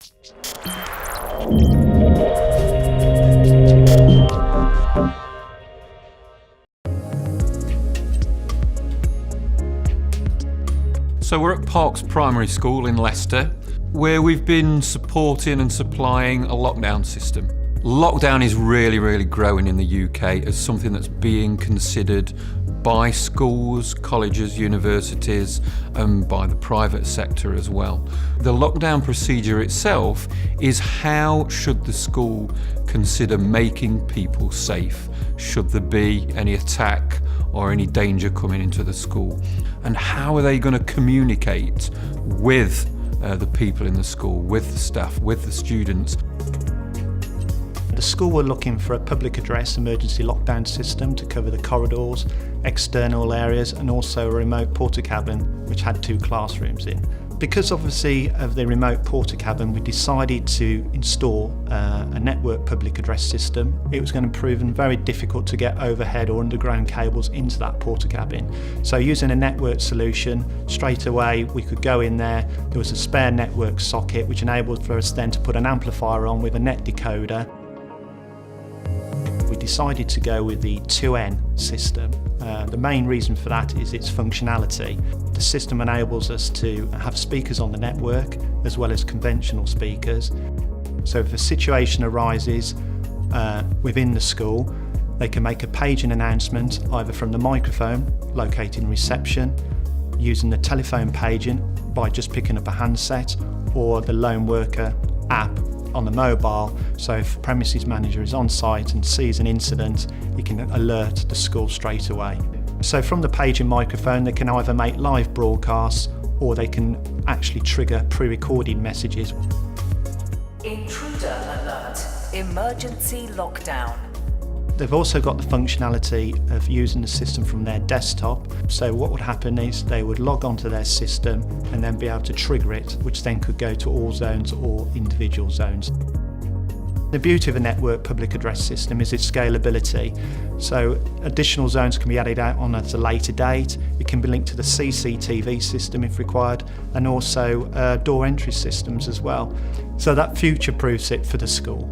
So we're at Parks Primary School in Leicester, where we've been supporting and supplying a lockdown system. Lockdown is really growing in the UK as something that's being considered by schools, colleges, universities, and by the private sector as well. The lockdown procedure itself is how should the school consider making people safe? Should there be any attack or any danger coming into the school? And how are they going to communicate with the people in the school, with the staff, with the students? The school were looking for a public address emergency lockdown system to cover the corridors, external areas, and also a remote porter cabin which had 2 classrooms in. Because obviously of the remote porter cabin, we decided to install a network public address system. It was going to prove very difficult to get overhead or underground cables into that porter cabin. So using a network solution, straight away we could go in there. There was a spare network socket which enabled for us then to put an amplifier on with a net decoder. We decided to go with the 2N system. The main reason for that is its functionality. The system enables us to have speakers on the network as well as conventional speakers. So if a situation arises within the school, they can make a paging announcement either from the microphone located in reception, using the telephone paging by just picking up a handset, or the lone worker app on the mobile, so if the premises manager is on site and sees an incident, he can alert the school straight away. So from the paging microphone, they can either make live broadcasts or they can actually trigger pre-recorded messages. Intruder alert, emergency lockdown. They've also got the functionality of using the system from their desktop. So what would happen is they would log onto their system and then be able to trigger it, which then could go to all zones or individual zones. The beauty of a network public address system is its scalability. So additional zones can be added on at a later date. It can be linked to the CCTV system if required, and also door entry systems as well. So that future-proofs it for the school.